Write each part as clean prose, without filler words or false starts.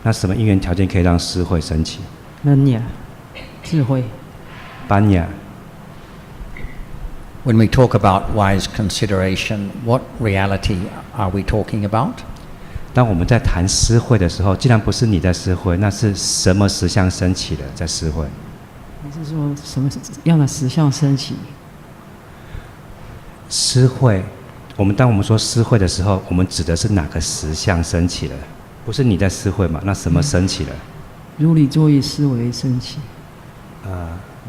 那什么因缘条件可以让智慧升起？能呀，智慧。班雅。When we talk about wise consideration, what reality are we talking about? 当我们在谈思慧的时候，既然不是你在思慧，那是什么实相升起的在思慧？你是说什么样的实相升起？思慧，当我们说思慧的时候，我们指的是哪个实相升起了？不是你在思慧嘛？那什么升起了？如理作意思维升起。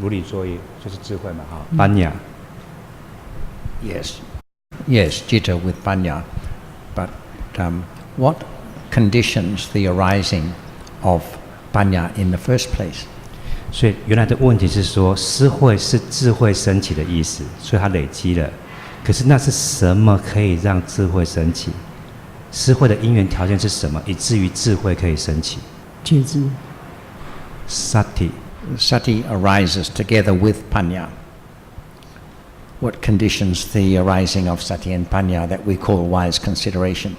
如理作意就是智慧嘛，哈，班雅。Yes, Jitta with Panya. But what conditions the arising of Panya in the first place? 所以原来的问题是说，思慧是智慧升起的意思，所以它累积了。可是那是什么可以让智慧升起？思慧的因缘条件是什么，以至于智慧可以升起？觉知。Sati. Sati arises together with Panya. What conditions the arising of Sati and Panya that we call wise consideration?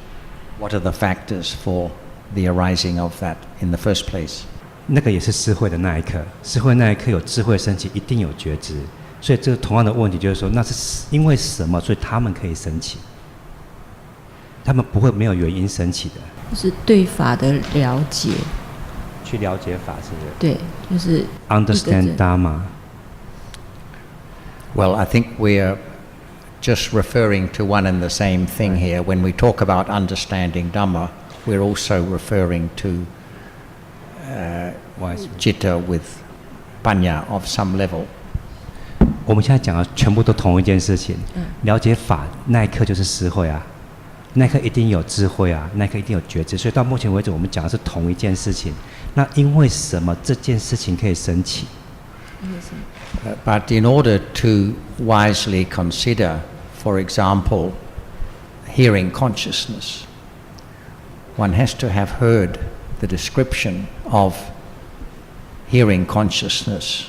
What are the factors for the arising of that in the first place? 那个也是智慧的那一刻，智慧那一刻有智慧升起，一定有觉知。所以这个同样的问题就是说，那是因为什么，所以他们可以升起？他们不会没有原因升起的。就是对法的了解。去了解法是不是？对，就是 understand Dharma. Well, I think we're just referring to one and the same thing here. When we talk about understanding Dhamma, we're also referring to Jitta with Panya of some level. 我们现在讲的全部都同一件事情。了解法那一刻就是思慧啊，那一刻一定有智慧啊，那一刻一定有觉知。所以到目前为止，我们讲的是同一件事情。那因为什么这件事情可以升起？ But in order to wisely consider, for example, hearing consciousness, one has to have heard the description of hearing consciousness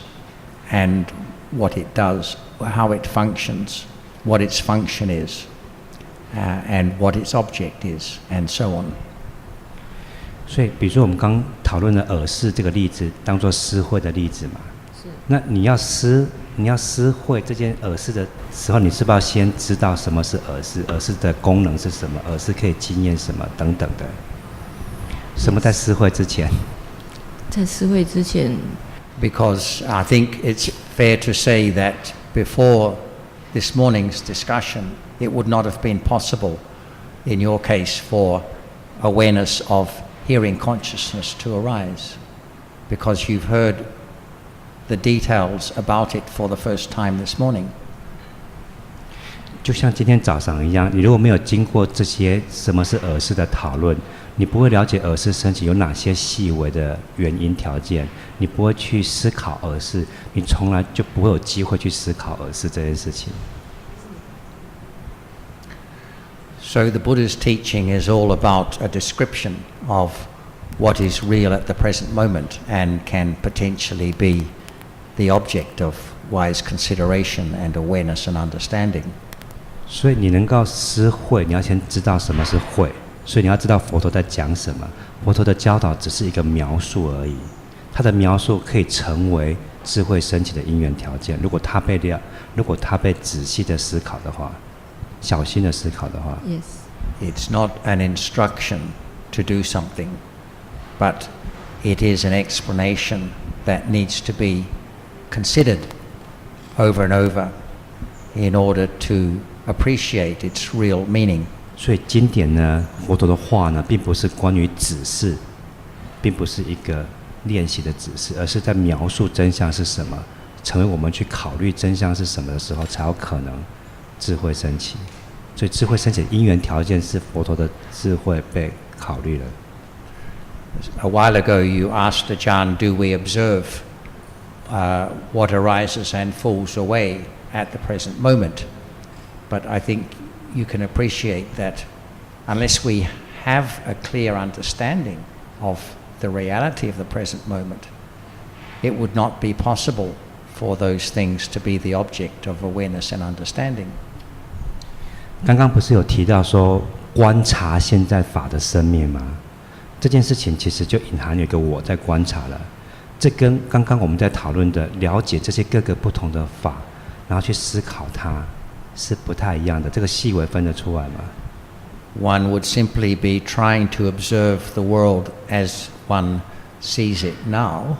and what it does, how it functions, what its function is, and what its object is, and so on. 所以，比如说我们刚讨论的耳识这个例子，当作思慧的例子嘛。那你要思慧这件耳识的时候，你是不是要先知道什么是耳识？耳识的功能是什么？耳识可以经验什么？等等的。什么在思慧之前？在思慧之前。Because I think it's fair to say that before this morning's discussion, it would not have been possible, in your case, for awareness of hearing consciousness to arise, because you've heard the details about it for the first time this morning. 就像今天早上一样，你如果没有经过这些什么是耳识的讨论，你不会了解耳识升起有哪些细微的原因条件，你不会去思考耳识，你从来就不会有机会去思考耳识这件事情。So the Buddha's teaching is all about a description of what is real at the present moment and can potentially be the object of wise consideration and awareness and understanding. 所以你能够思慧，你要先知道什么是慧，所以你要知道佛陀在讲什么。佛陀的教导只是一个描述而已，他的描述可以成为智慧升起的因缘条件。如果他被仔细的思考的话，小心的思考的话。Yes. It's not an instruction to do something, but it is an explanation that needs to be considered over and over in order to appreciate its real meaning. 所以经典呢，佛陀的话呢，并不是关于指示，并不是一个练习的指示，而是在描述真相是什么，成为我们去考虑真相是什么的时候，才有可能智慧升起。所以智慧升起的因缘条件是佛陀的智慧被考虑了。A while ago you asked Ajahn, do we observe what arises and falls away at the present moment? But I think you can appreciate that unless we have a clear understanding of the reality of the present moment, it would not be possible for those things to be the object of awareness and understanding. 刚刚不是有提到说观察现在法的生灭吗？这件事情其实就隐含有一个我在观察了。这跟刚刚我们在讨论的了解这些各个不同的法，然后去思考它，是不太一样的。这个细微分得出来吗？ One would simply be trying to observe the world as one sees it now,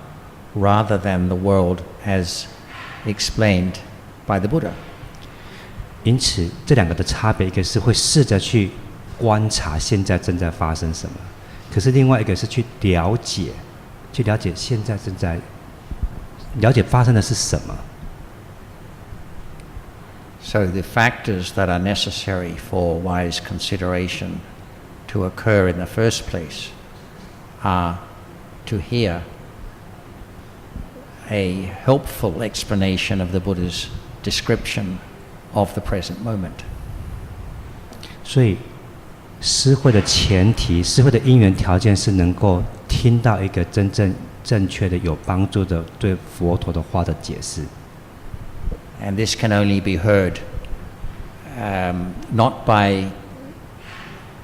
rather than the world as explained by the Buddha. 因此，这两个的差别，一个是会试着去观察现在正在发生什么，可是另外一个是去了解现在正在了解发生的是什么。So the factors that are necessary for wise consideration to occur in the first place are to hear a helpful explanation of the Buddha's description of the present moment. 所以，思慧的前提，思慧的因缘条件是能够听到一个真正正确的、有帮助的对佛陀的话的解释。And this can only be heard not by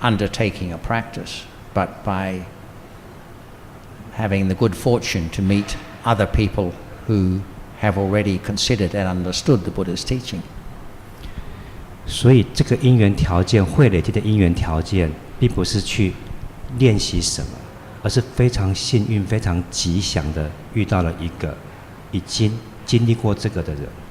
undertaking a practice, but by having the good fortune to meet other people who have already considered and understood the Buddha's teaching. 所以，这个因缘条件会累积的因缘条件，并不是去练习什么，而是非常幸运、非常吉祥的遇到了一个已经经历过这个的人。